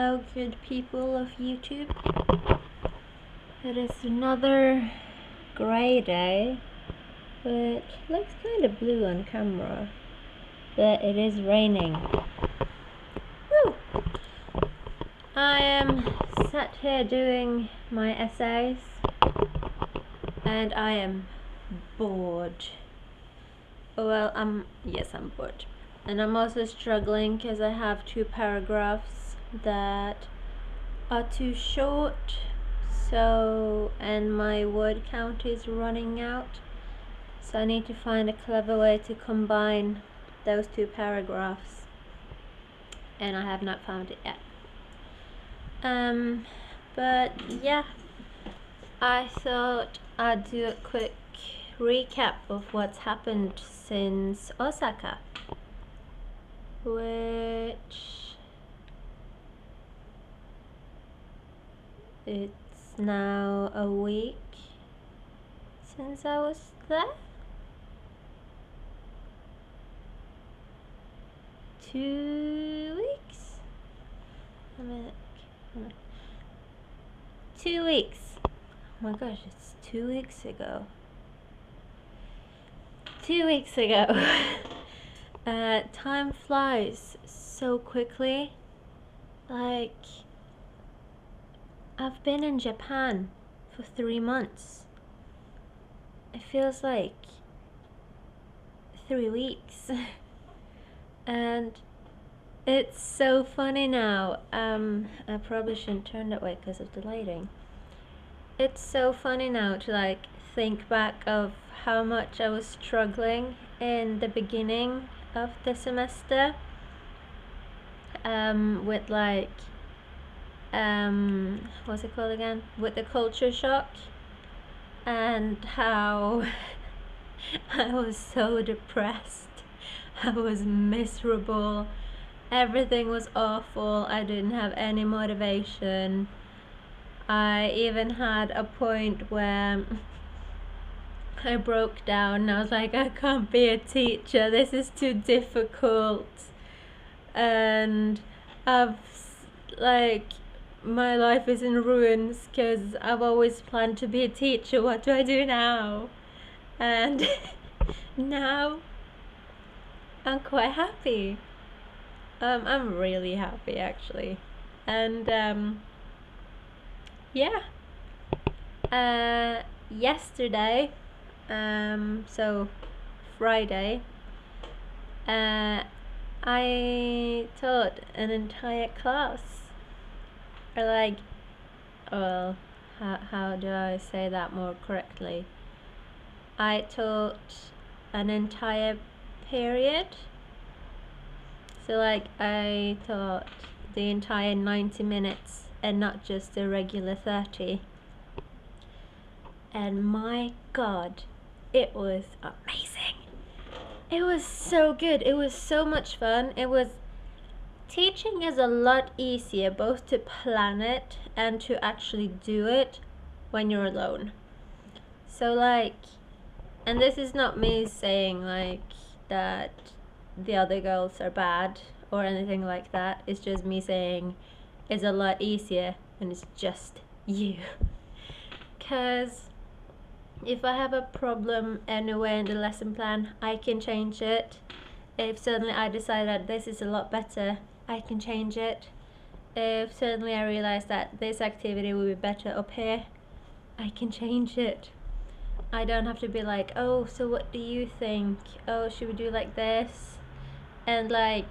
Hello, good people of YouTube. It is another grey day, which looks kind of blue on camera, but it is raining. Woo! I am sat here doing my essays, and I am bored. Well, yes, I'm bored. And I'm also struggling because I have 2 paragraphs that are too short, and my word count is running out, so I need to find a clever way to combine those 2 paragraphs, and I have not found it yet. But yeah, I thought I'd do a quick recap of what's happened since Osaka, which it's now a week since I was there. 2 weeks? 2 weeks. Oh my gosh, it's 2 weeks ago. 2 weeks ago. Time flies so quickly. Like, I've been in Japan for 3 months. It feels like 3 weeks. And it's so funny now. I probably shouldn't turn that way because of the lighting. It's so funny now to like think back of how much I was struggling in the beginning of the semester with like what's it called again? With the culture shock, and how I was so depressed. I was miserable. Everything was awful. I didn't have any motivation. I even had a point where I broke down and I was like, I can't be a teacher. This is too difficult. And my life is in ruins because I've always planned to be a teacher. What do I do now? And now I'm quite happy. I'm really happy actually. And yeah. Yesterday, so Friday, I taught an entire class. Or like, well, how do I say that more correctly? I taught an entire period. So like, I taught the entire 90 minutes and not just the regular 30. And my god, it was amazing. It was so good. It was so much fun. Teaching is a lot easier both to plan it and to actually do it when you're alone. So like, and this is not me saying like that the other girls are bad or anything like that. It's just me saying it's a lot easier when it's just you. Cause if I have a problem anywhere in the lesson plan, I can change it. If suddenly I decide that this is a lot better, I can change it. If suddenly I realize that this activity will be better up here, I can change it. I don't have to be like, oh, so what do you think? Oh, should we do like this? And like,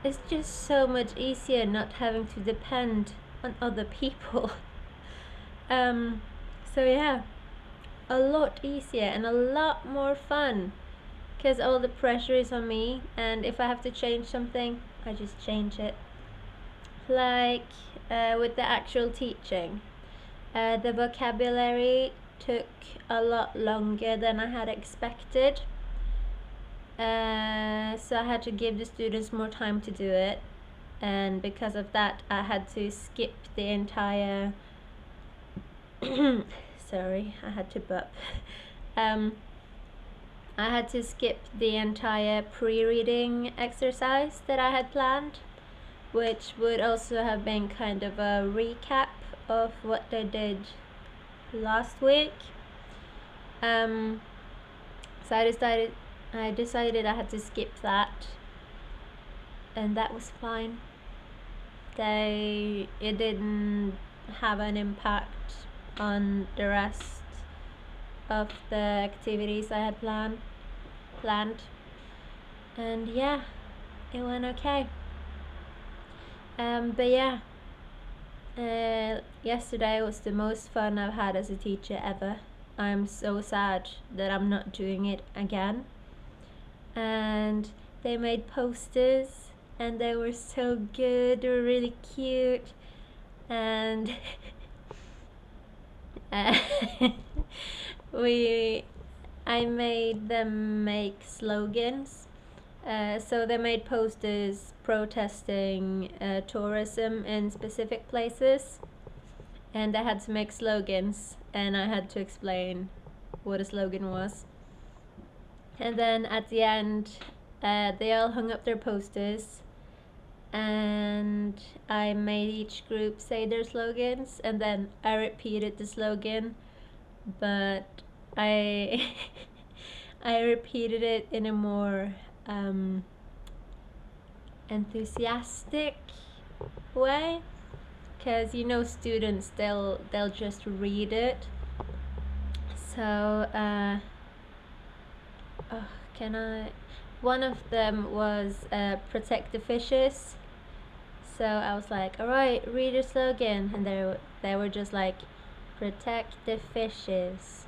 it's just so much easier not having to depend on other people. So yeah, a lot easier and a lot more fun because all the pressure is on me, and if I have to change something, I just change it. Like with the actual teaching, the vocabulary took a lot longer than I had expected, so I had to give the students more time to do it, and because of that I had to skip the entire sorry, I had to burp. I had to skip the entire pre-reading exercise that I had planned which would also have been kind of a recap of what they did last week. So I decided I had to skip that, and that was fine. It didn't have an impact on the rest of the activities I had planned, and yeah, it went okay. But yeah, yesterday was the most fun I've had as a teacher ever. I'm so sad that I'm not doing it again. And they made posters, and they were so good. They were really cute, and I made them make slogans. So they made posters protesting tourism in specific places, and they had to make slogans, and I had to explain what a slogan was. And then at the end, they all hung up their posters, and I made each group say their slogans, and then I repeated the slogan, but I I repeated it in a more enthusiastic way, because students, they'll just read it. So can I one of them was protect the fishes. So I was like, all right, read your slogan, and they were just like, protect the fishes.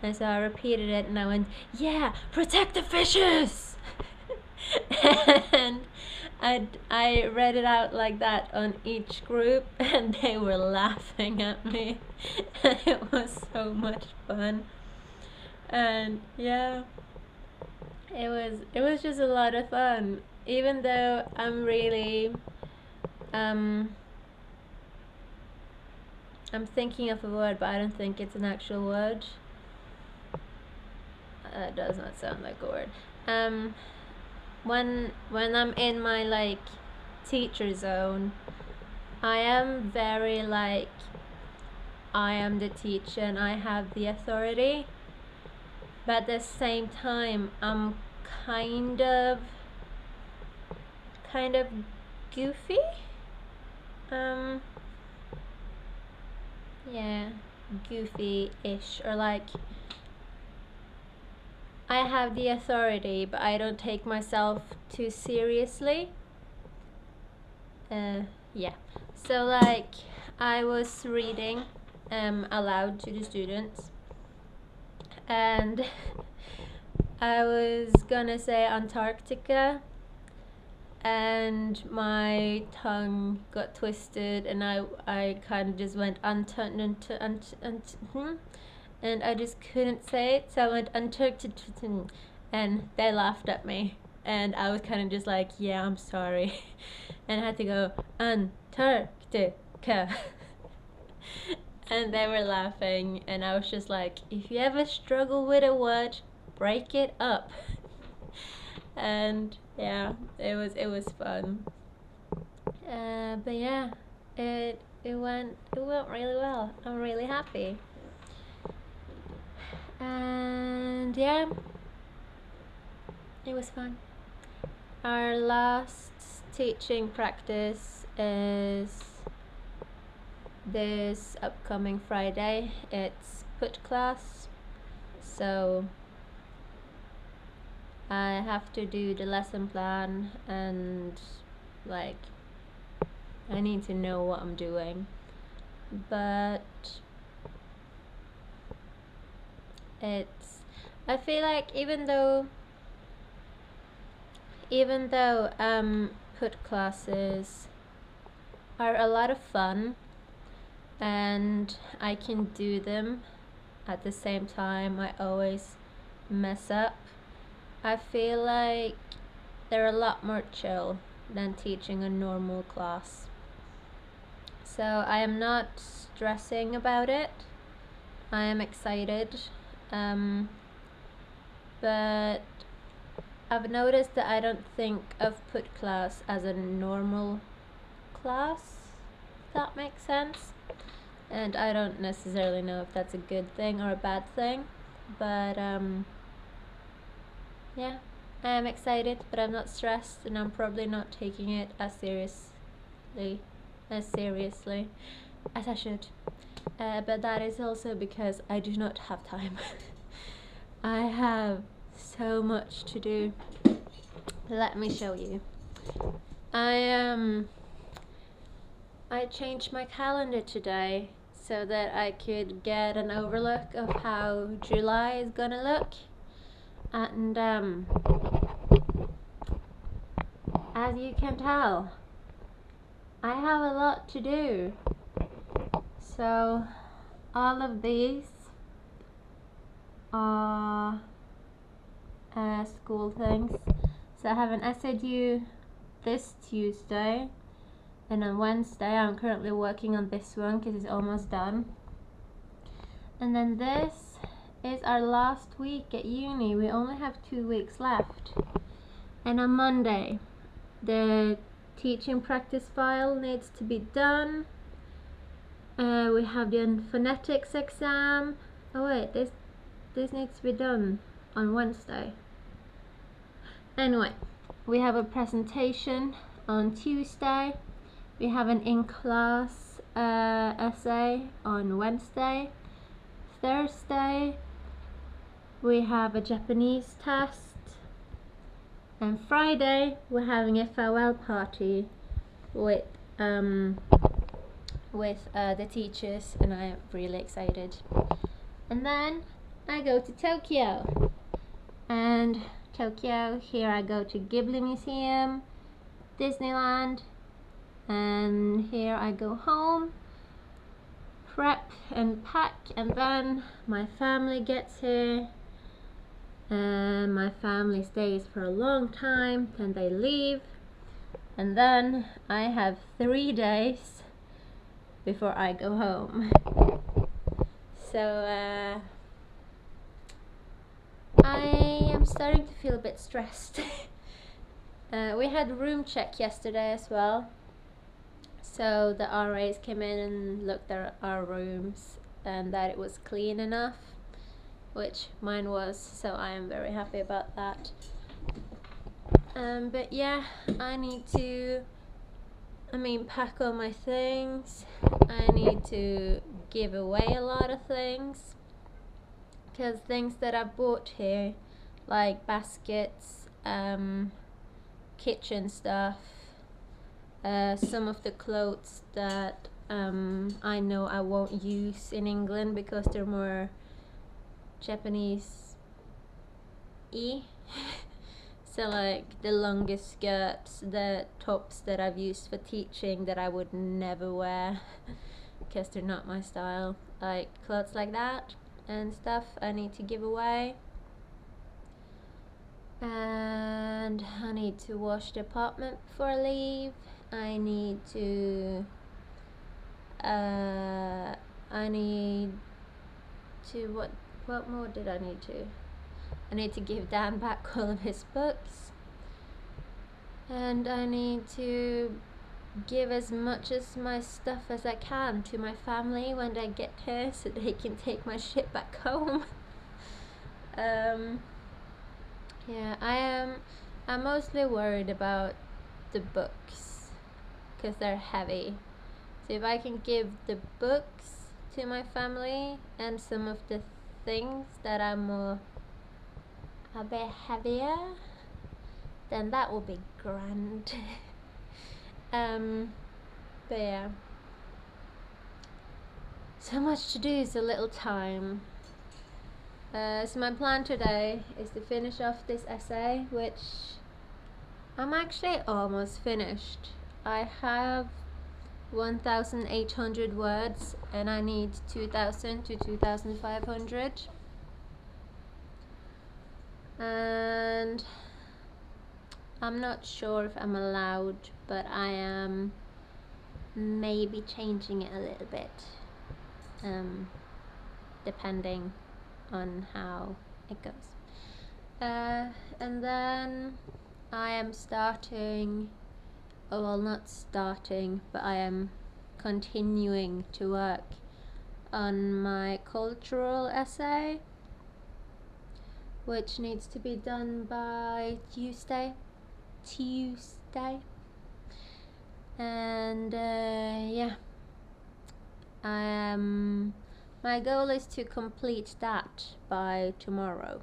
And so I repeated it, and I went, yeah, protect the fishes. And I read it out like that on each group, and they were laughing at me. And it was so much fun. And yeah, it was just a lot of fun. Even though I'm thinking of a word, but I don't think it's an actual word. That does not sound like a word. When I'm in my like teacher zone, I am very like, I am the teacher and I have the authority. But at the same time, I'm kind of goofy. Yeah, goofy-ish, or like, I have the authority, but I don't take myself too seriously. Yeah. So like, I was reading aloud to the students, and I was gonna say Antarctica, and my tongue got twisted, and I kind of just went and I just couldn't say it, so I went Antarctica, and they laughed at me, and I was kind of just like, yeah, I'm sorry, and I had to go Antarctica. And they were laughing, and I was just like, if you ever struggle with a word, break it up. And yeah, it was fun. But yeah, it went really well. I'm really happy. And yeah, it was fun. Our last teaching practice is this upcoming Friday. It's put class, so I have to do the lesson plan, and like, I need to know what I'm doing. But I feel like even though put classes are a lot of fun and I can do them, at the same time I always mess up. I feel like they're a lot more chill than teaching a normal class. So I am not stressing about it. I am excited. But I've noticed that I don't think of put class as a normal class, if that makes sense. And I don't necessarily know if that's a good thing or a bad thing, but yeah, I am excited, but I'm not stressed, and I'm probably not taking it as seriously as I should. But that is also because I do not have time. I have so much to do. Let me show you. I changed my calendar today so that I could get an overlook of how July is gonna look. And as you can tell, I have a lot to do. So all of these are school things. So I have an essay due this Tuesday, and on Wednesday I'm currently working on this one because it's almost done. And then this is our last week at uni. We only have 2 weeks left. And on Monday, the teaching practice file needs to be done. We have the phonetics exam. Oh wait, this needs to be done on Wednesday. Anyway, we have a presentation on Tuesday. We have an in-class essay on Wednesday. Thursday, we have a Japanese test. And Friday, we're having a farewell party with the teachers, and I am really excited. And then I go to Tokyo. And Tokyo, here I go to Ghibli Museum, Disneyland, and here I go home, prep and pack, and then my family gets here, and my family stays for a long time, then they leave, and then I have 3 days before I go home. So I am starting to feel a bit stressed. We had room check yesterday as well. So the RAs came in and looked at our rooms and that it was clean enough, which mine was, so I am very happy about that. But yeah, I need to, pack all my things. I need to give away a lot of things, because things that I bought here, like baskets, kitchen stuff, some of the clothes that I know I won't use in England because they're more Japanese-y. So like the longest skirts, the tops that I've used for teaching that I would never wear because they're not my style, like clothes like that and stuff I need to give away. And I need to wash the apartment before I leave. I need to what more did I need to? I need to give Dan back all of his books, and I need to give as much of my stuff as I can to my family when they get here so they can take my shit back home. Yeah, I'm mostly worried about the books because they're heavy. So if I can give the books to my family and some of the things that are a bit heavier, then that will be grand. But yeah, so much to do, so little time. So my plan today is to finish off this essay, which I'm actually almost finished. I have 1,800 words and I need 2,000 to 2,500. And I'm not sure if I'm allowed, but I am maybe changing it a little bit, depending on how it goes. And then I am starting oh, well, not starting, but I am continuing to work on my cultural essay, which needs to be done by Tuesday. And yeah, my goal is to complete that by tomorrow.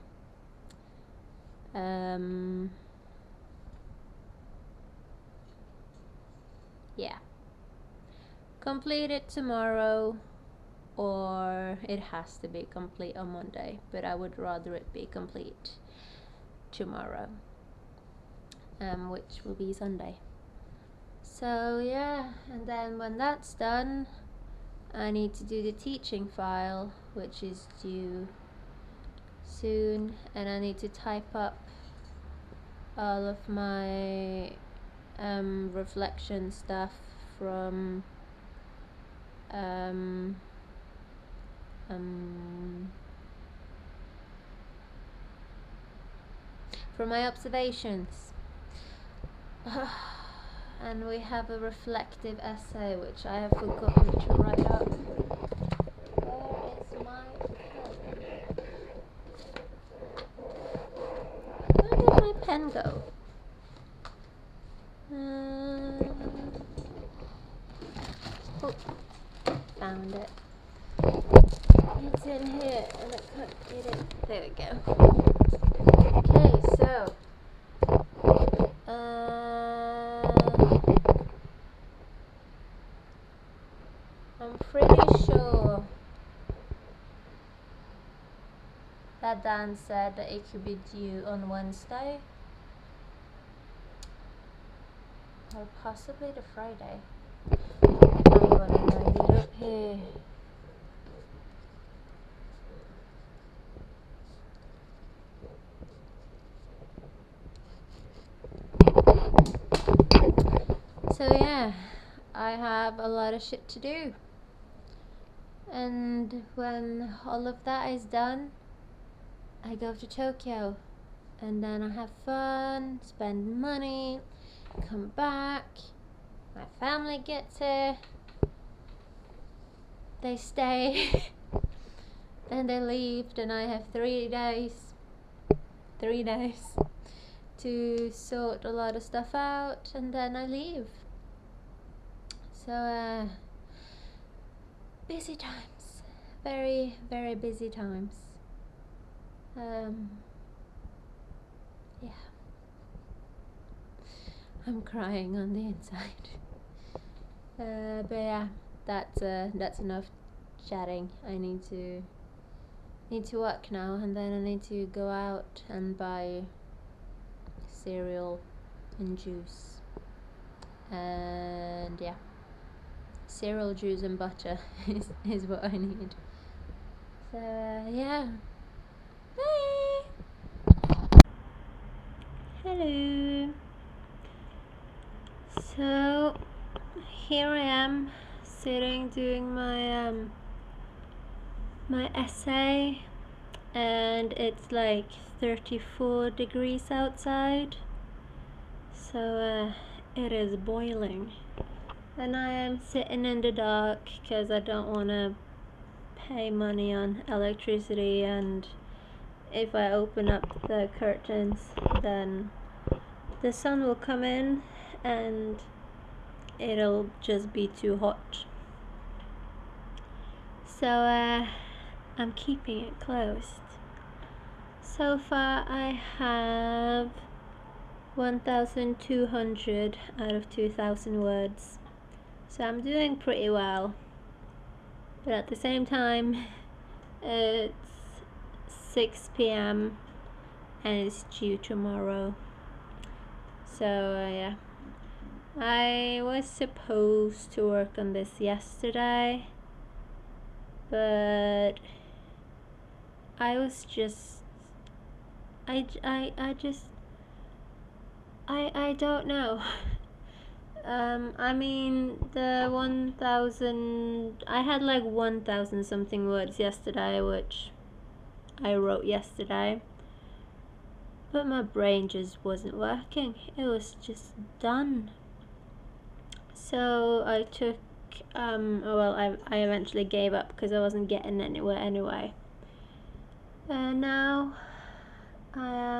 Yeah, complete it tomorrow, or it has to be complete on Monday, but I would rather it be complete tomorrow, which will be Sunday. So yeah, and then when that's done, I need to do the teaching file, which is due soon, and I need to type up all of my reflection stuff from my observations. And we have a reflective essay, which I have forgotten to write up. Where is my pen? Where did my pen go? Oh, found it. It's in here, and I can't get it. There we go. Okay, so I'm pretty sure that Dan said that it could be due on Wednesday, or possibly the Friday. I'm gonna write it up here. So yeah, I have a lot of shit to do, and when all of that is done, I go to Tokyo, and then I have fun, spend money, come back, my family gets here, they stay, then they leave, then I have 3 days to sort a lot of stuff out, and then I leave. So busy times, very, very busy times. Yeah, I'm crying on the inside. But yeah, that's enough chatting. I need to work now, and then I need to go out and buy cereal and juice, and yeah, cereal, juice, and butter is what I need. So yeah, bye. Hello. So here I am, sitting doing my essay, and it's like 34 degrees outside, so it is boiling, and I am sitting in the dark because I don't want to pay money on electricity, and if I open up the curtains, then the sun will come in and it'll just be too hot. So I'm keeping it closed. So far I have 1,200 out of 2,000 words. So I'm doing pretty well. But at the same time, it's 6 p.m. and it's due tomorrow. So yeah, I was supposed to work on this yesterday, but I was just I don't know. I mean, the 1,000, I had like 1,000 something words yesterday, which I wrote yesterday, but my brain just wasn't working. It was just done. So I took, I eventually gave up because I wasn't getting anywhere anyway. And now I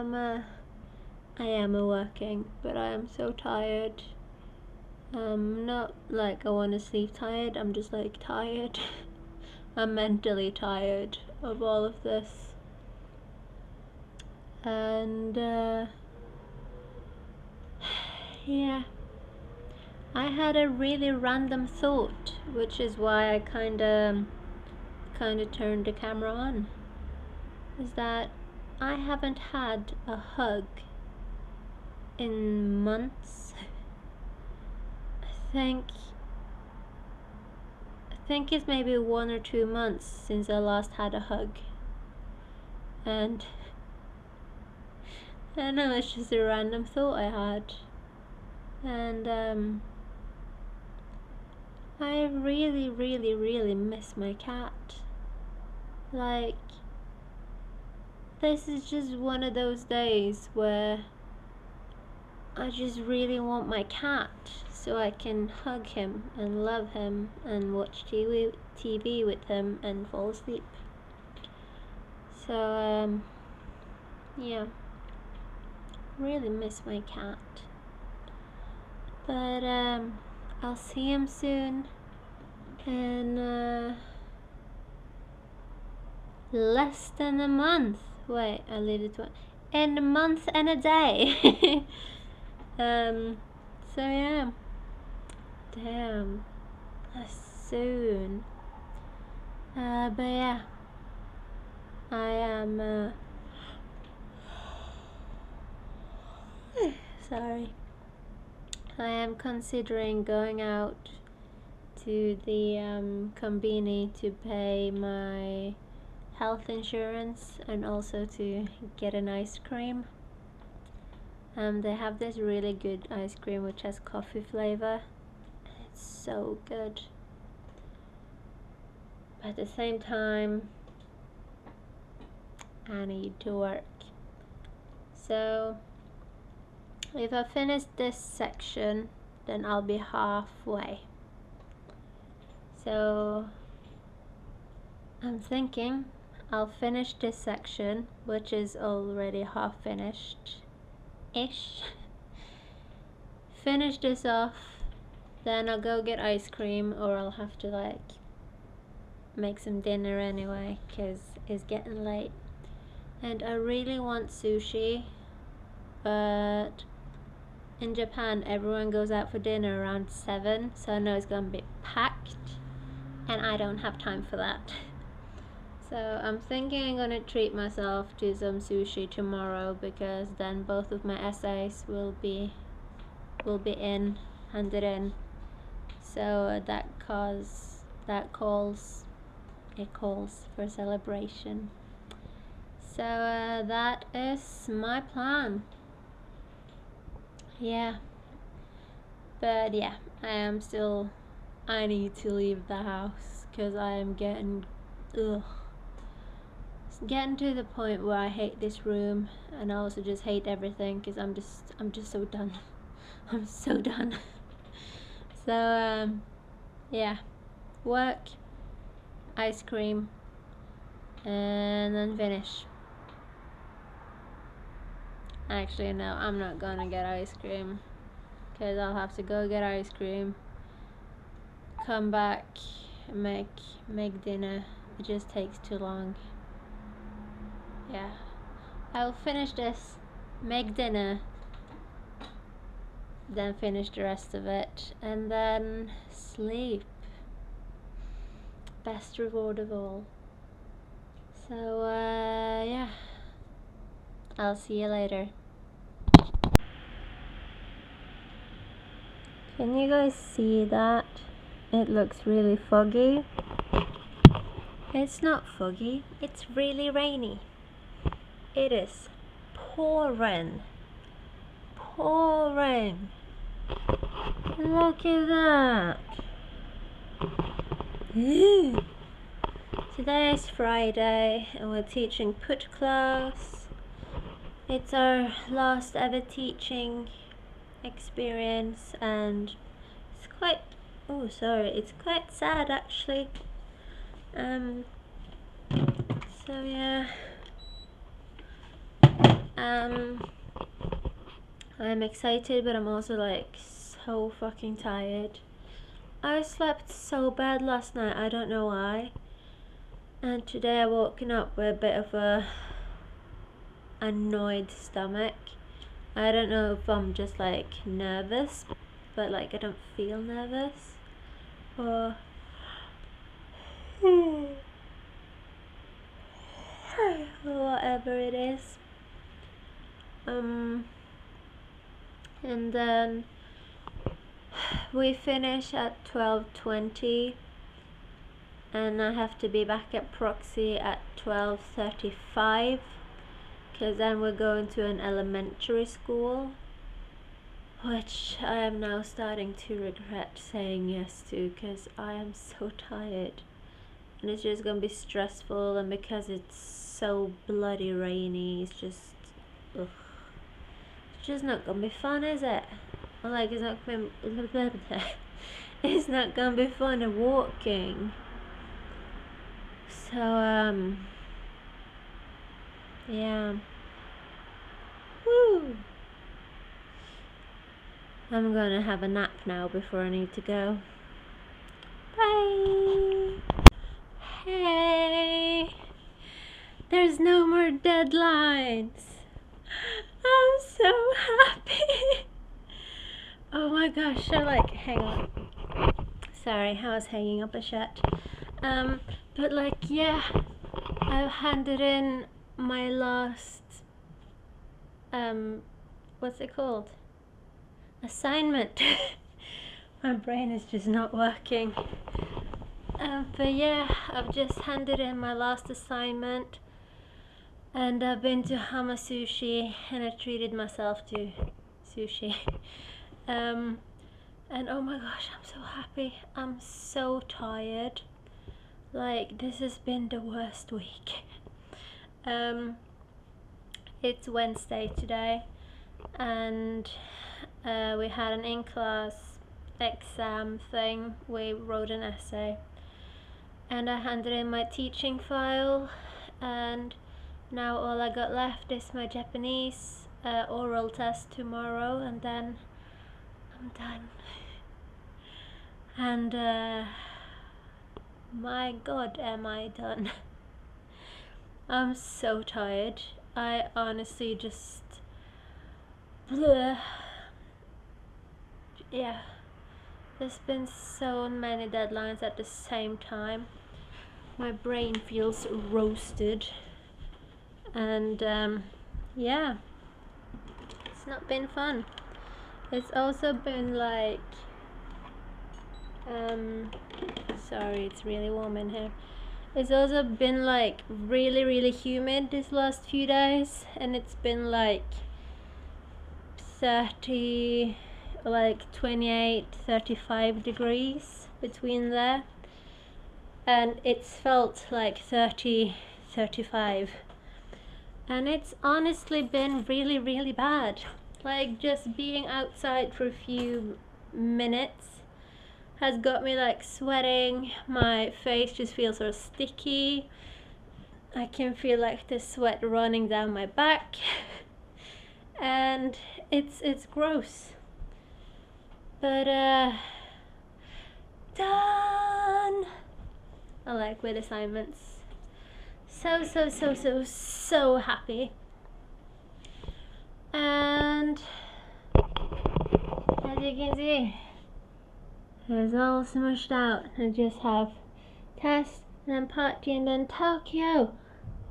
am working, but I am so tired. Not like I want to sleep tired, I'm just like tired. I'm mentally tired of all of this. And yeah, I had a really random thought, which is why I kinda turned the camera on. Is that I haven't had a hug in months. I think it's maybe 1 or 2 months since I last had a hug. And I don't know, it's just a random thought I had. And I really, really, really miss my cat. Like, this is just one of those days where I just really want my cat so I can hug him and love him and watch TV with him and fall asleep. So, yeah, really miss my cat. But, I'll see him soon. And, less than a month. Wait, I leave it to in a month and a day. So yeah. Damn. That's soon. But yeah. I am, sorry. I am considering going out to the Combini to pay my health insurance and also to get an ice cream. They have this really good ice cream which has coffee flavor. It's so good. But at the same time, I need to work. So if I finish this section, then I'll be halfway. So I'm thinking I'll finish this section, which is already half finished-ish. Finish this off, then I'll go get ice cream, or I'll have to like make some dinner anyway, because it's getting late. And I really want sushi, but in Japan everyone goes out for dinner around 7, so I know it's gonna be packed, and I don't have time for that. So I'm thinking I'm gonna treat myself to some sushi tomorrow, because then both of my essays will be handed in. So that calls for celebration. So that is my plan. Yeah. But yeah, I need to leave the house because I am getting It's getting to the point where I hate this room, and I also just hate everything because I'm just so done. I'm so done. So yeah, work, ice cream, and then finish. Actually, no, I'm not gonna get ice cream because I'll have to go get ice cream, come back, make dinner. It just takes too long. Yeah, I'll finish this, make dinner, then finish the rest of it, and then sleep. Best reward of all. So yeah, I'll see you later. Can you guys see that? It looks really foggy. It's not foggy, it's really rainy. It is pouring. Pouring. Look at that. Today is Friday and we're teaching put class. It's our last ever teaching experience, and it's quite, oh sorry, it's quite sad actually. So yeah, I'm excited, but I'm also like so fucking tired. I slept so bad last night, I don't know why. And today I woken up with a bit of a annoyed stomach. I don't know if I'm just like nervous, but like I don't feel nervous, or whatever it is. And then we finish at 12:20, and I have to be back at Proxy at 12:35, because then we're going to an elementary school, which I am now starting to regret saying yes to, because I am so tired. And it's just gonna be stressful, and because it's so bloody rainy, it's just, ugh. It's just not gonna be fun, is it? Like, it's not gonna it's not gonna be fun walking. So, yeah. Woo! I'm gonna have a nap now before I need to go. Bye! Hey! There's no more deadlines! I'm so happy! Oh my gosh, so like, hang on. Sorry, I was hanging up a shirt. But like, yeah, I've handed in my last, what's it called? Assignment. My brain is just not working. But yeah, I've just handed in my last assignment, and I've been to Hama Sushi, and I treated myself to sushi. And oh my gosh, I'm so happy. I'm so tired. Like, this has been the worst week. It's Wednesday today, and we had an in-class exam thing. We wrote an essay, and I handed in my teaching file, and now all I got left is my Japanese oral test tomorrow, and then I'm done. And my god, am I done. I'm so tired. I honestly just, bleh. Yeah, there's been so many deadlines at the same time. My brain feels roasted, and yeah, it's not been fun. It's also been like, sorry, it's really warm in here. It's also been like really humid this last few days, and it's been like 30, like 28, 35 degrees between there, and it's felt like 30, 35, and it's honestly been really bad. Like, just being outside for a few minutes has got me like sweating. My face just feels sort of sticky. I can feel like the sweat running down my back, and it's gross. But done. I like with assignments. So happy. And as you can see, it's all smushed out. I just have test, and then party, and then Tokyo.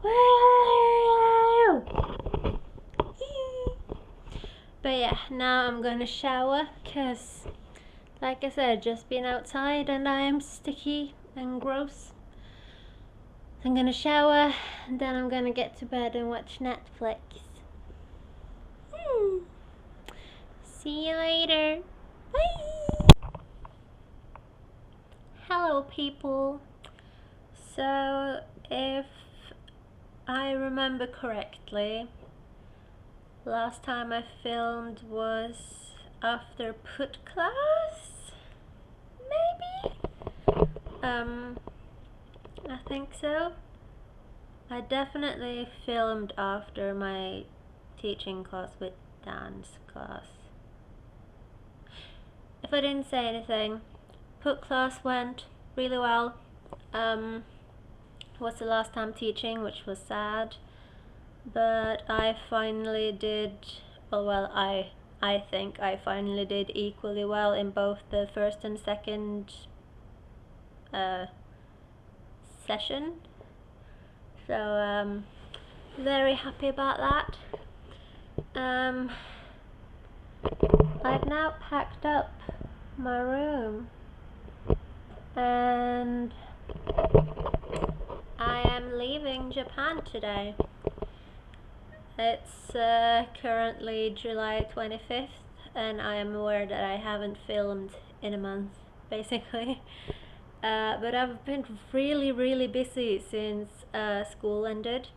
Woo! But yeah, now I'm gonna shower, cause like I said, just been outside and I am sticky and gross. I'm gonna shower, and then I'm gonna get to bed and watch Netflix. See you later. Bye. Hello people. So if I remember correctly, last time I filmed was after put class. I think so. I definitely filmed after my teaching class with dance class. If I didn't say anything, put class went really well. Was the last time teaching, which was sad, but I finally did, I think I finally did equally well in both the first and second session. So very happy about that. I've now packed up my room and I am leaving Japan today. It's currently July 25th and I am aware that I haven't filmed in a month, basically. But I've been really busy since school ended.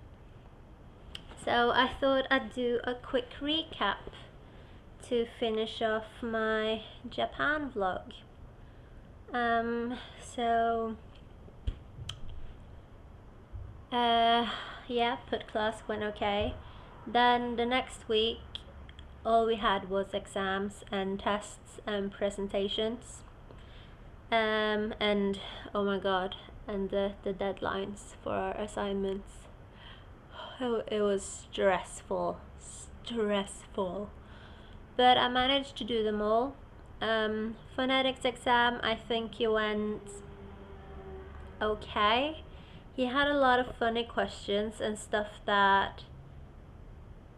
So I thought I'd do a quick recap to finish off my Japan vlog. Yeah, put class went okay. Then the next week, all we had was exams and tests and presentations. And oh my god, and the deadlines for our assignments. It was stressful. But I managed to do them all. Phonetics exam, I think it went okay. He had a lot of funny questions and stuff that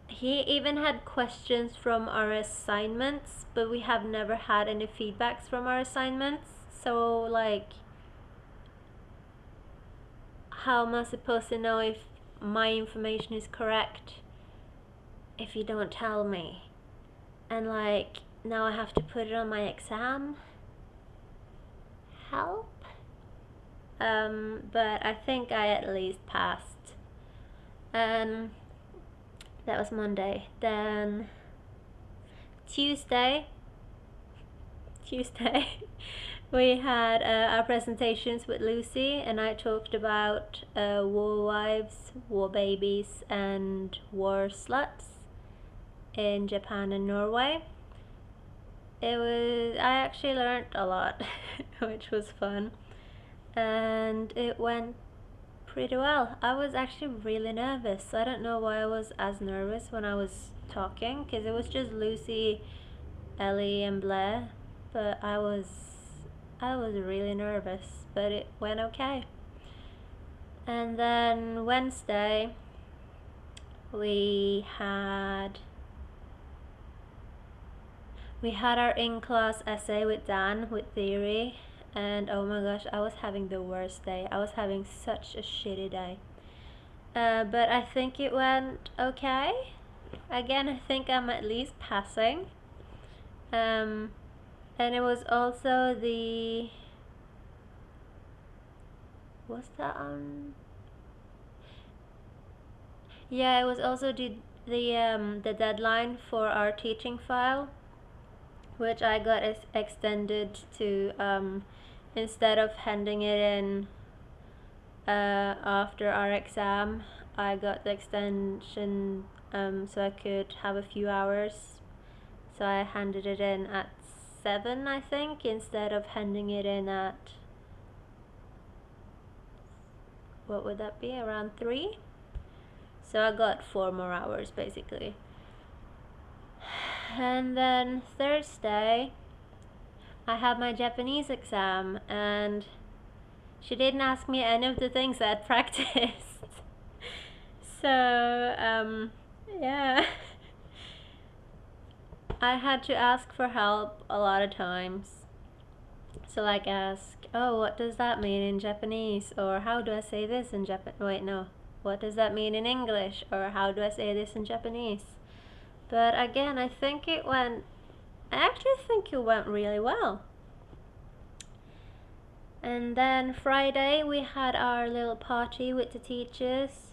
he even had questions from our assignments, but we have never had any feedbacks from our assignments. So like, how am I supposed to know if my information is correct if you don't tell me? And like, now I have to put it on my exam. Help. But I think I at least passed. That was Monday. Then Tuesday we had our presentations with Lucy, and I talked about war wives, war babies, and war sluts in Japan and Norway. I actually learned a lot, which was fun, and it went pretty well. I was actually really nervous. I don't know why I was as nervous when I was talking, because it was just Lucy, Ellie, and Blair, but I was really nervous, but it went okay. And then Wednesday we had our in-class essay with Dan with theory, and oh my gosh, I was having the worst day. I was having such a shitty day. But I think it went okay. Again, I think I'm at least passing. And it was also what's that on? Yeah, it was also the deadline for our teaching file, which I got extended to instead of handing it in after our exam, I got the extension so I could have a few hours. So I handed it in at 7, I think, instead of handing it in at, what would that be, around 3? So I got 4 more hours basically. And then Thursday I had my Japanese exam, and she didn't ask me any of the things I'd practiced. So yeah. I had to ask for help a lot of times. So like ask, oh, what does that mean in Japanese? Or how do I say this in Japanese? Wait, no. What does that mean in English? Or how do I say this in Japanese? But again, I actually think it went really well. And then Friday we had our little party with the teachers.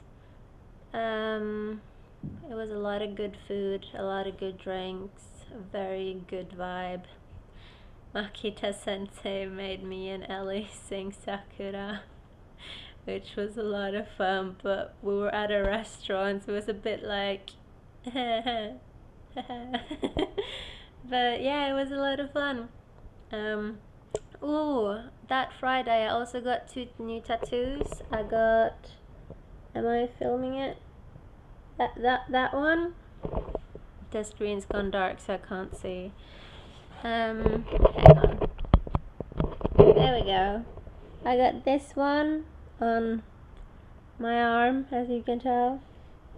It was a lot of good food, a lot of good drinks, a very good vibe. Makita Sensei made me and Ellie sing Sakura, which was a lot of fun, but we were at a restaurant, so it was a bit like but yeah, it was a lot of fun. Ooh, that Friday I also got 2 new tattoos. I got, am I filming it? That one? The screen's gone dark so I can't see. Hang on. There we go. I got this one on my arm, as you can tell.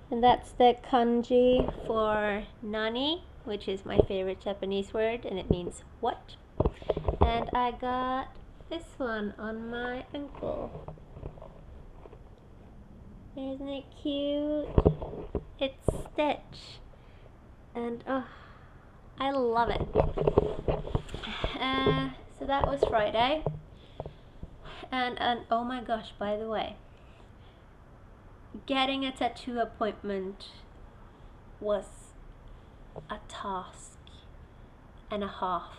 And that's the kanji for nani, which is my favorite Japanese word, and it means what. And I got this one on my ankle. Isn't it cute? It's Stitch. And oh, I love it. So that was Friday. And oh my gosh, by the way, getting a tattoo appointment was a task and a half.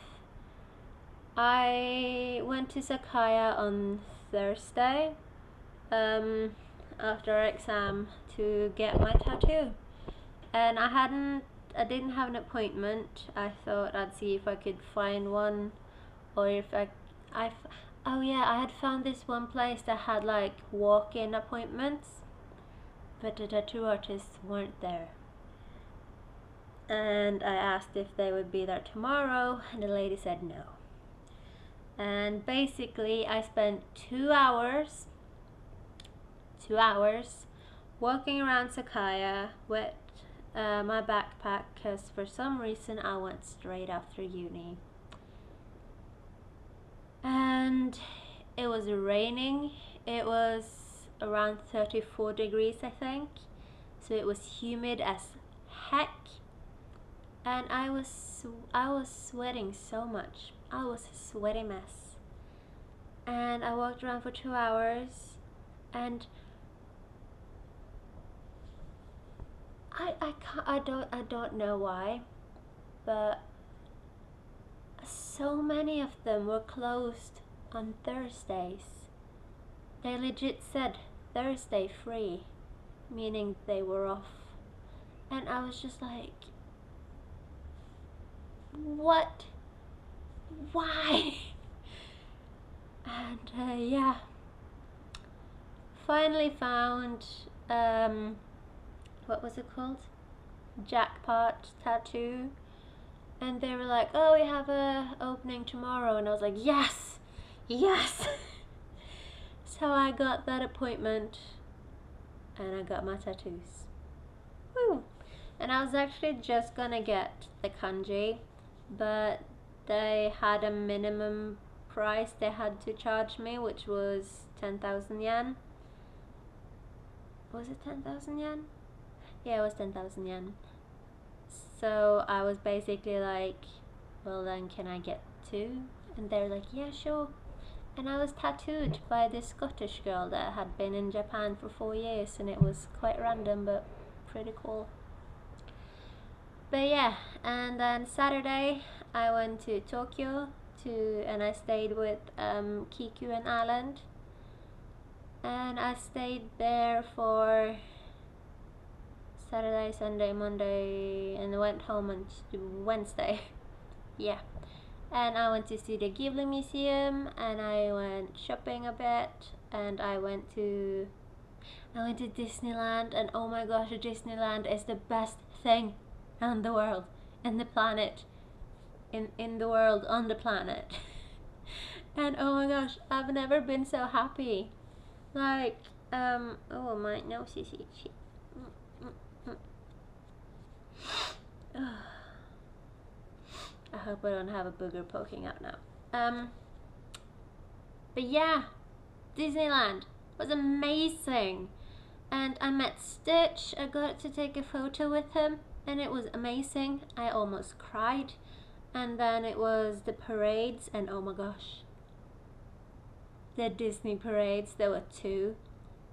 I went to Sakaya on Thursday after our exam to get my tattoo, and I didn't have an appointment. I thought I'd see if I could find one, or if oh yeah, I had found this one place that had like walk-in appointments, but the tattoo artists weren't there. And I asked if they would be there tomorrow, and the lady said no. And basically I spent 2 hours walking around Sakaya with my backpack, because for some reason I went straight after uni. And it was raining. It was around 34 degrees, I think. So it was humid as heck. And I was sweating so much. I was a sweaty mess. And I walked around for 2 hours, and I don't know why, but so many of them were closed on Thursdays. They legit said Thursday free, meaning they were off. And I was just like, what? Why? And yeah, finally found what was it called? Jackpot Tattoo. And they were like, oh, we have a opening tomorrow. And I was like, yes, yes. So I got that appointment and I got my tattoos. Woo. And I was actually just gonna get the kanji, but they had a minimum price they had to charge me, which was 10,000 yen. Was it 10,000 yen? Yeah, it was 10,000 yen. So I was basically like, well then can I get 2? And they're like, yeah, sure. And I was tattooed by this Scottish girl that had been in Japan for 4 years, and it was quite random but pretty cool. But yeah, and then Saturday I went to Tokyo and I stayed with Kiku and Alan. And I stayed there for Saturday, Sunday, Monday, and went home on Wednesday. Yeah. And I went to see the Ghibli Museum, and I went shopping a bit, and I went to Disneyland, and oh my gosh, Disneyland is the best thing on the world, in the planet, in the world, on the planet. And oh my gosh, I've never been so happy. Like, oh my nose is itchy. I hope I don't have a booger poking out now. But yeah, Disneyland was amazing. And I met Stitch. I got to take a photo with him, and it was amazing. I almost cried. And then it was the parades, and oh my gosh, the Disney parades. There were 2,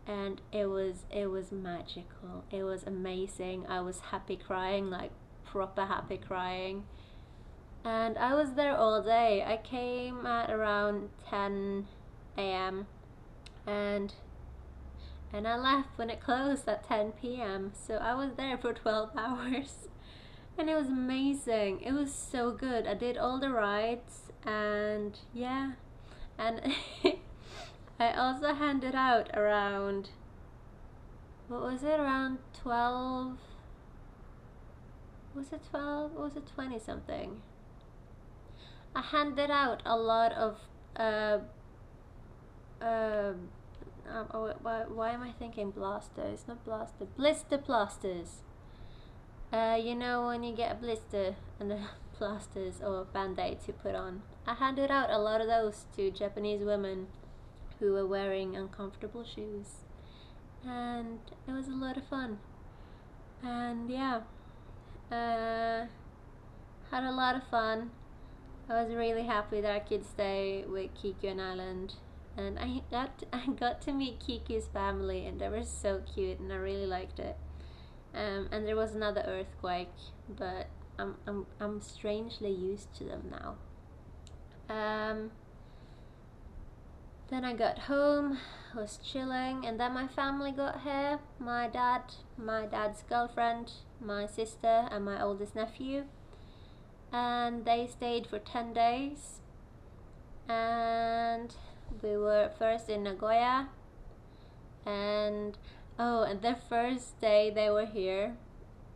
and it was magical. It was amazing. I was happy crying, like proper happy crying. And I was there all day. I came at around 10 a.m. and I left when it closed at 10 p.m. So I was there for 12 hours. And it was amazing. It was so good. I did all the rides and yeah. And I also handed out around, what was it, around 12? Was it 12? Or was it 20 something? I handed out a lot of why am I thinking blaster? It's not blaster. Blister plasters. You know when you get a blister and the plasters or band-aids you put on. I handed out a lot of those to Japanese women who were wearing uncomfortable shoes. And it was a lot of fun. And yeah, had a lot of fun. I was really happy that I could stay with Kiku and Island, and I got to meet Kiku's family, and they were so cute, and I really liked it. And there was another earthquake, but I'm strangely used to them now. Then I got home, was chilling, and then my family got here. My dad's girlfriend, my sister, and my oldest nephew. And they stayed for 10 days. And we were first in Nagoya. And the first day they were here,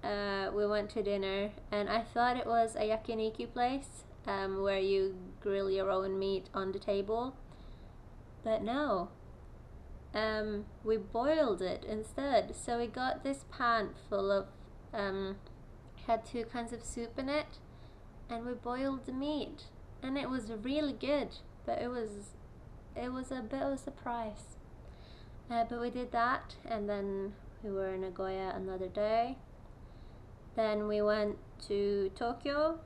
we went to dinner, and I thought it was a yakiniku place where you grill your own meat on the table. But no, we boiled it instead. So we got this pan full of, had two kinds of soup in it, and we boiled the meat, and it was really good. But it was a bit of a surprise. But we did that, and then we were in Nagoya another day. Then we went to Tokyo,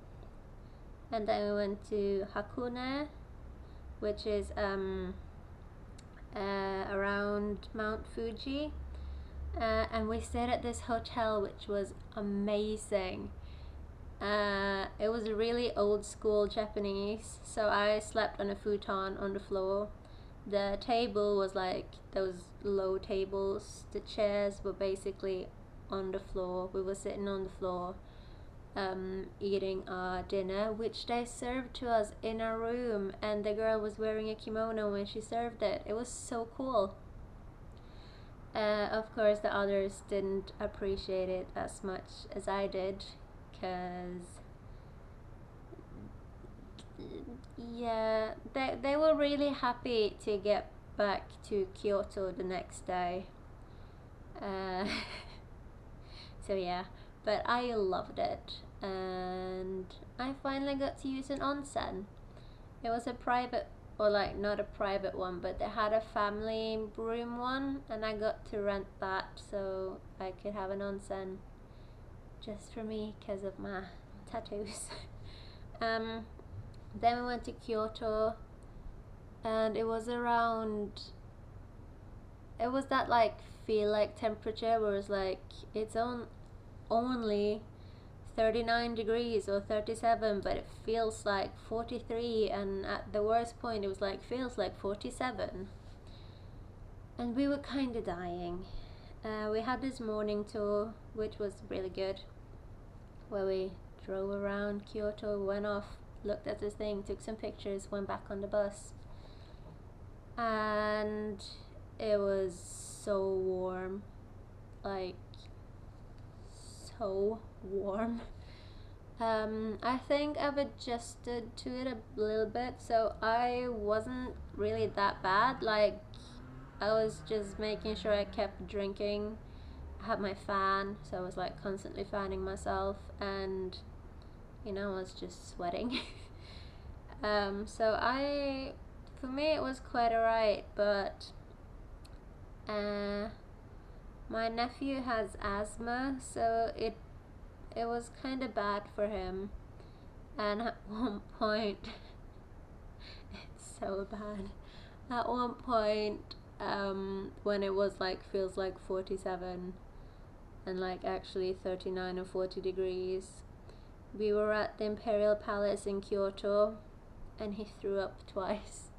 and then we went to Hakone, which is around Mount Fuji, and we stayed at this hotel which was amazing. It was really old school Japanese, so I slept on a futon on the floor. The table was like those low tables. The chairs were basically on the floor. We were sitting on the floor, eating our dinner, which they served to us in our room, and the girl was wearing a kimono when she served it. It was so cool. Of course, the others didn't appreciate it as much as I did, because yeah, they were really happy to get back to Kyoto the next day. So yeah, but I loved it, and I finally got to use an onsen. It was a private, or like not a private one, but they had a family room one, and I got to rent that so I could have an onsen just for me because of my tattoos. Then we went to Kyoto, and it was that like feel like temperature where it's like it's only 39 degrees or 37, but it feels like 43, and at the worst point it was like feels like 47, and we were kind of dying. We had this morning tour which was really good, where we drove around Kyoto, went off, looked at this thing, took some pictures, went back on the bus, and it was so warm, like so warm. I think I've adjusted to it a little bit, so I wasn't really that bad. Like, I was just making sure I kept drinking. I had my fan, so I was like constantly fanning myself, and I was just sweating. So for me it was quite alright, but my nephew has asthma, so it was kind of bad for him, and at one point it's so bad. At one point, when it was like feels like 47 and like actually 39 or 40 degrees, we were at the Imperial Palace in Kyoto, and he threw up twice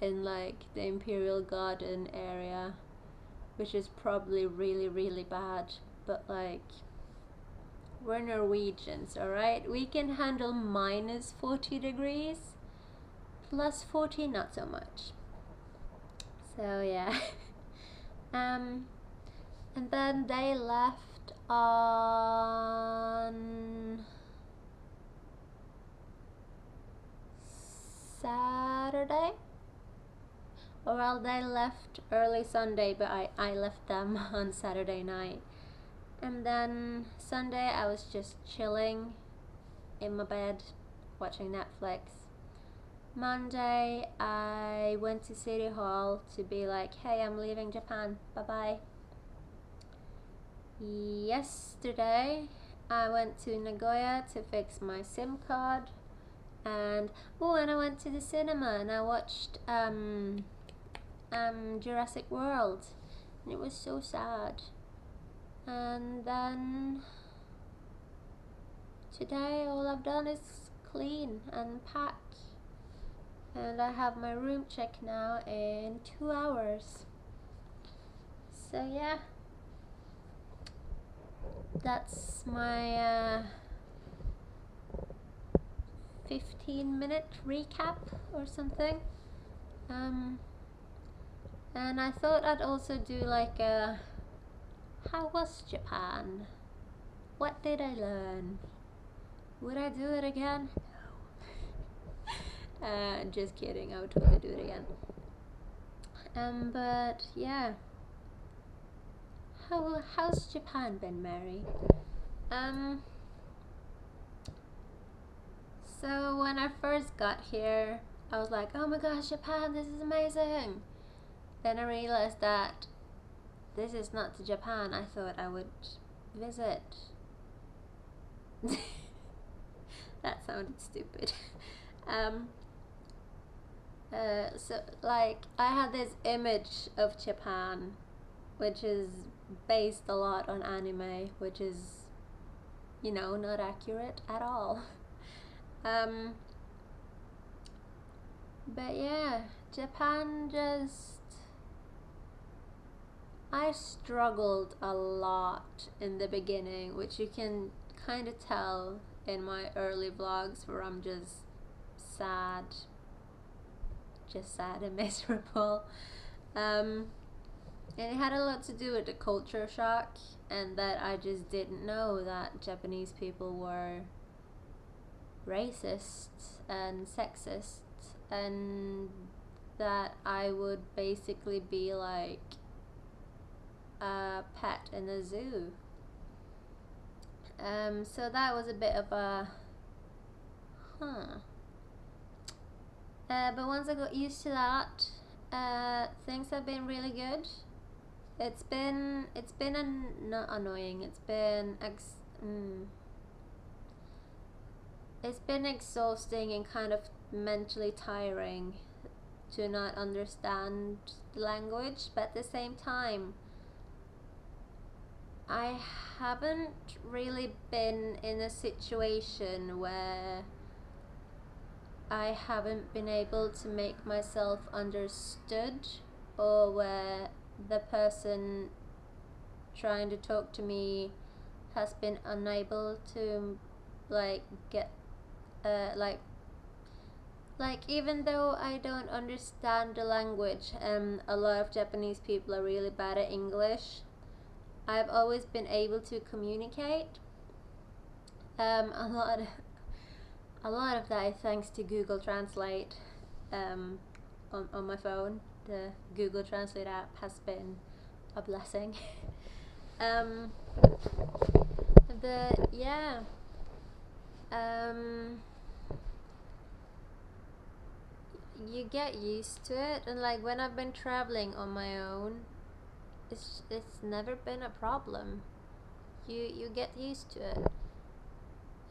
in like the Imperial Garden area, which is probably really, really bad. But like, we're Norwegians, alright? We can handle minus 40 degrees, plus 40 not so much. So yeah. And then they left on Saturday. Well, they left early Sunday, but I left them on Saturday night. And then Sunday I was just chilling in my bed watching Netflix. Monday I went to City Hall to be like, hey, I'm leaving Japan, bye bye. Yesterday I went to Nagoya to fix my SIM card, and I went to the cinema and I watched Jurassic World, and it was so sad. And then today all I've done is clean and pack, and I have my room check now in 2 hours. So yeah, that's my 15-minute recap or something. And I thought I'd also do like a how was Japan? What did I learn? Would I do it again? No. Just kidding, I would totally do it again. But yeah. How's Japan been, Mary? So when I first got here, I was like, oh my gosh, Japan, this is amazing. Then I realized that this is not the Japan I thought I would visit. That sounded stupid. So like I had this image of Japan, which is based a lot on anime, which is, you know, not accurate at all. But yeah, Japan I struggled a lot in the beginning, which you can kind of tell in my early vlogs where I'm just sad and miserable. And it had a lot to do with the culture shock, and that I just didn't know that Japanese people were racist and sexist, and that I would basically be like a pet in a zoo. So that was a bit of a but once I got used to that, things have been really good. It's been not annoying. It's been exhausting and kind of mentally tiring to not understand the language, but at the same time, I haven't really been in a situation where I haven't been able to make myself understood, or where the person trying to talk to me has been unable to like get like even though I don't understand the language, a lot of Japanese people are really bad at English, I've always been able to communicate. A lot of that is thanks to Google Translate. On my phone, the Google Translate app has been a blessing. But yeah, you get used to it, and like when I've been traveling on my own, it's never been a problem. You get used to it,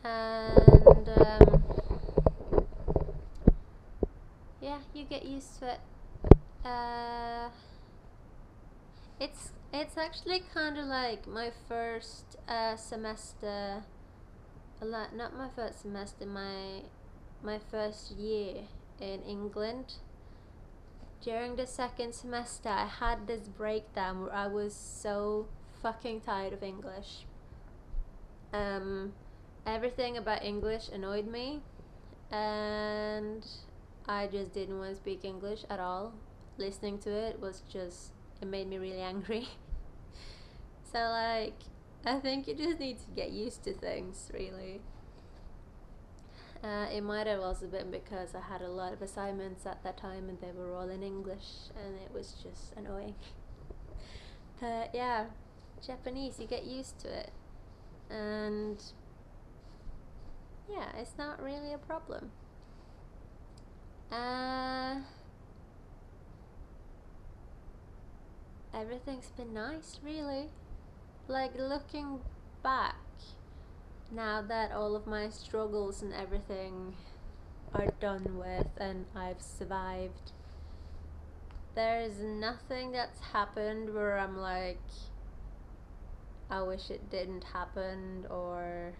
and yeah, you get used to it. It's actually kind of like my first semester not my first semester, my first year in England. During the second semester, I had this breakdown where I was so fucking tired of English. Everything about English annoyed me, and I just didn't want to speak English at all. Listening to it was just, it made me really angry. So, like, I think you just need to get used to things, really. It might have also been because I had a lot of assignments at that time and they were all in English and it was just annoying. But yeah, Japanese, you get used to it. And yeah, it's not really a problem. Everything's been nice, really. Like, looking back, now that all of my struggles and everything are done with and I've survived, there's nothing that's happened where I'm like, I wish it didn't happen, or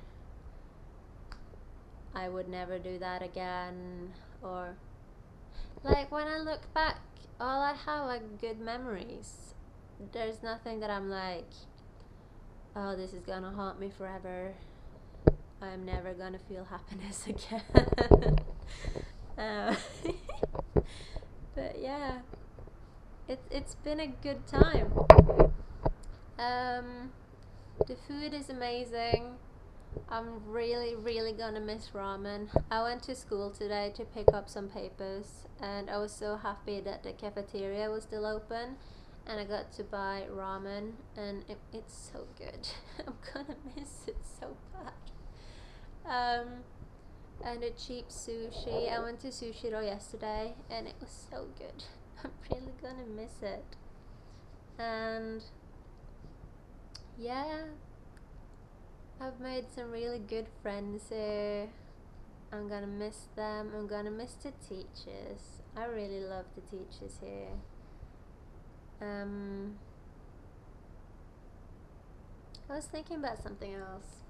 I would never do that again, or like, when I look back, all I have are good memories. There's nothing that I'm like, oh, this is gonna haunt me forever. I'm never gonna feel happiness again. uh, but yeah, it's been a good time. The food is amazing. I'm really gonna miss ramen. I went to school today to pick up some papers, and I was so happy that the cafeteria was still open, and I got to buy ramen, and it's so good. I'm gonna miss it so bad. And a cheap sushi. I went to Sushiro yesterday, and it was so good. I'm really gonna miss it. And yeah, I've made some really good friends here. I'm gonna miss them. I'm gonna miss the teachers. I really love the teachers here. I was thinking about something else.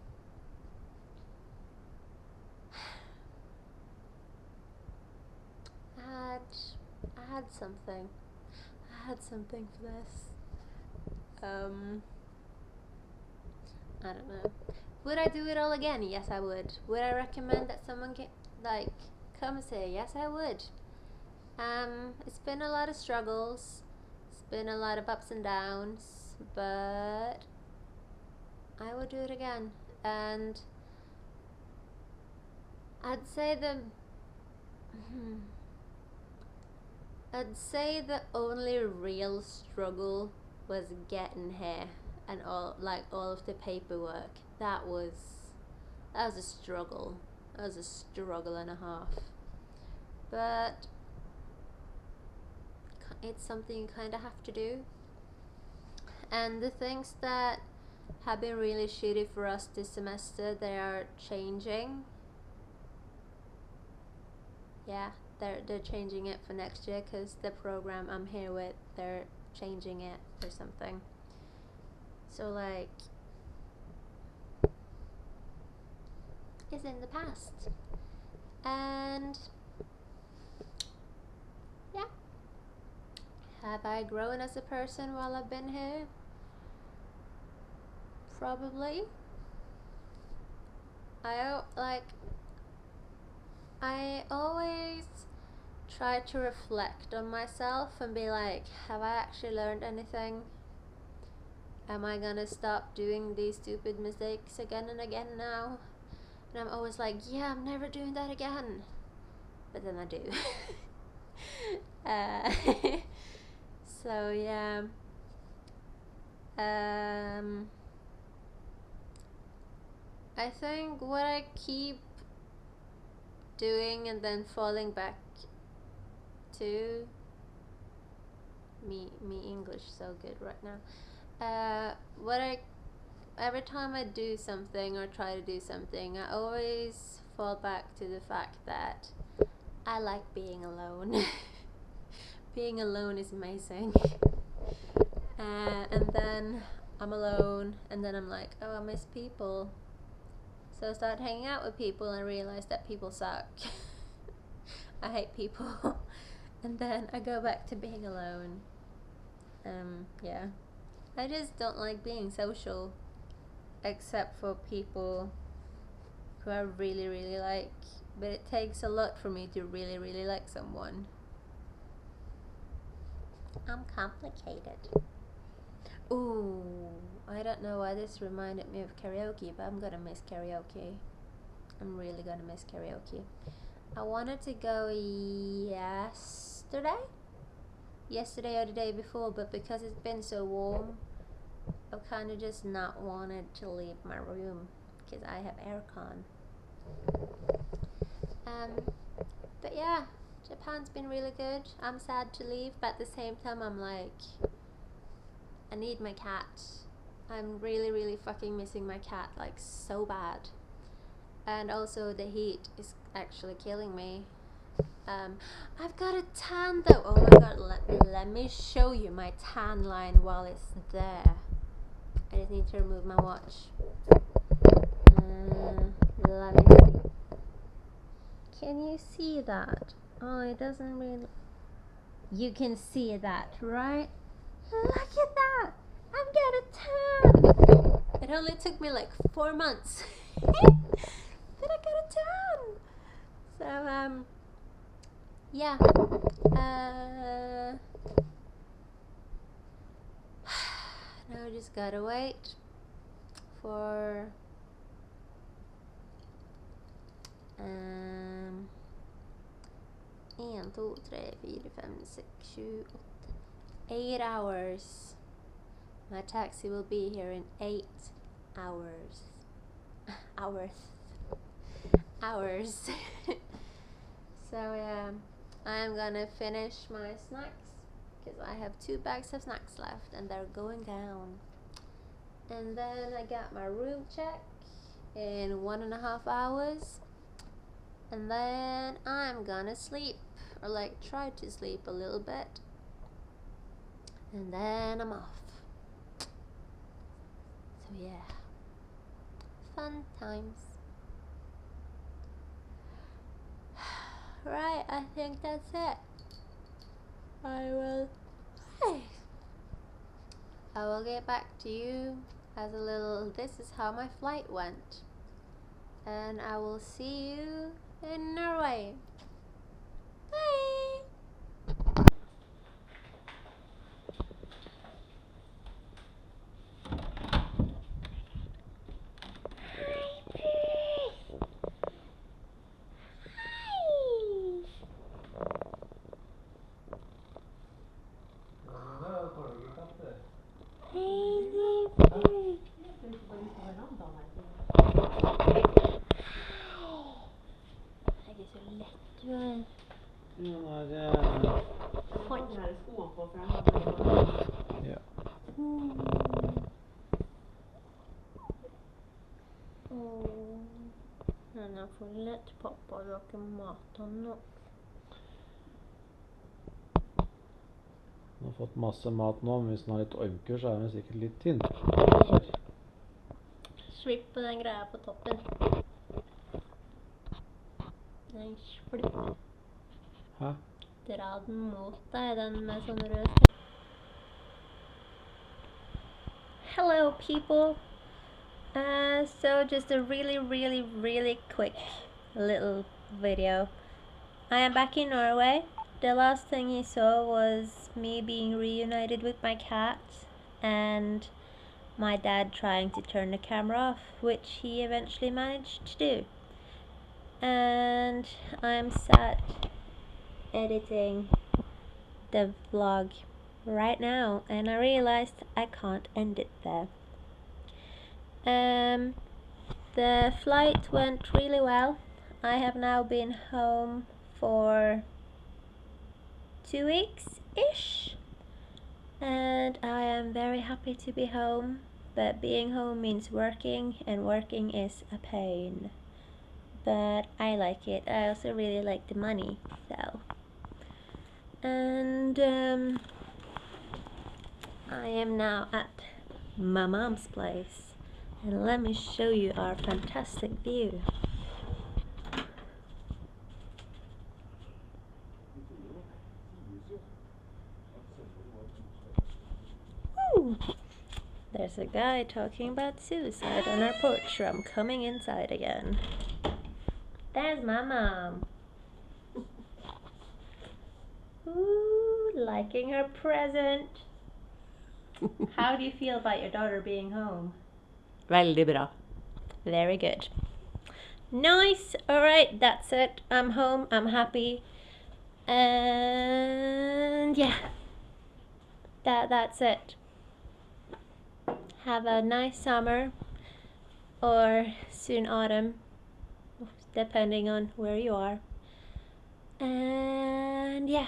I had something. I had something for this. I don't know. Would I do it all again? Yes, I would. Would I recommend that someone come here? Yes, I would. It's been a lot of struggles. It's been a lot of ups and downs, but I would do it again. And I'd say the only real struggle was getting here and all of the paperwork. That was a struggle. That was a struggle and a half. But it's something you kind of have to do. And the things that have been really shitty for us this semester, they are changing. Yeah, they're changing it for next year because the program I'm here with, they're changing it or something. So like, it's in the past. And yeah, have I grown as a person while I've been here? Probably. I always try to reflect on myself and be like, have I actually learned anything? Am I gonna stop doing these stupid mistakes again and again now? And I'm always like, yeah, I'm never doing that again. But then I do. So yeah. I think what I keep doing and then falling back to me English so good right now. Every time I do something or try to do something, I always fall back to the fact that I like being alone. Being alone is amazing. And then I'm alone, and then I'm like, oh, I miss people. So I started hanging out with people and realized that people suck. I hate people. And then I go back to being alone. Yeah. I just don't like being social, except for people who I really, really like. But it takes a lot for me to really, really like someone. I'm complicated. Ooh, I don't know why this reminded me of karaoke, but I'm gonna miss karaoke. I'm really gonna miss karaoke. I wanted to go yesterday or the day before, but because it's been so warm, I've kind of just not wanted to leave my room because I have aircon. But yeah, Japan's been really good. I'm sad to leave, but at the same time I'm like, I need my cat. I'm really, really fucking missing my cat, like so bad. And also the heat is actually killing me. I've got a tan though. Oh my god, let me show you my tan line while it's there. I just need to remove my watch. Let me see. Can you see that? Oh, it doesn't really... You can see that, right? Look at that! I've got a tan! It only took me like 4 months. But I got a tan! So, yeah. Now I just gotta wait for 1, 2, 3, 4, 5, 6, 7, 8 hours. My taxi will be here in 8 hours. Hours. So yeah, I'm gonna finish my snacks because I have 2 bags of snacks left and they're going down. And then I got my room check in 1.5 hours. And then I'm gonna sleep, or like try to sleep a little bit. And then I'm off. So yeah, fun times. Right, I think that's it. I will get back to you as a little, this is how my flight went. And I will see you in Norway. Bye! Han har fått lett pappa å lage mat nå. Han har fått masse mat nå, men hvis han har litt ormkur, så er han sikkert litt tynn. Slipp på den greia på toppen. Nei, flipp. Hæ? Dra den mot deg, den med sånn rød. Hello people! So just a really quick little video. I am back in Norway. The last thing you saw was me being reunited with my cat and my dad trying to turn the camera off, which he eventually managed to do. And I'm sat editing the vlog right now and I realized I can't end it there. The flight went really well. I have now been home for 2 weeks-ish and I am very happy to be home, but being home means working and working is a pain, but I like it. I also really like the money, so. And I am now at my mom's place And let me show you our fantastic view. Woo! There's a guy talking about suicide on our porch. I'm coming inside again. There's my mom. Ooh, liking her present. How do you feel about your daughter being home? Veldig bra. Very good. Nice. All right, that's it. I'm home. I'm happy. And yeah, that's it. Have a nice summer or soon autumn, depending on where you are. And yeah.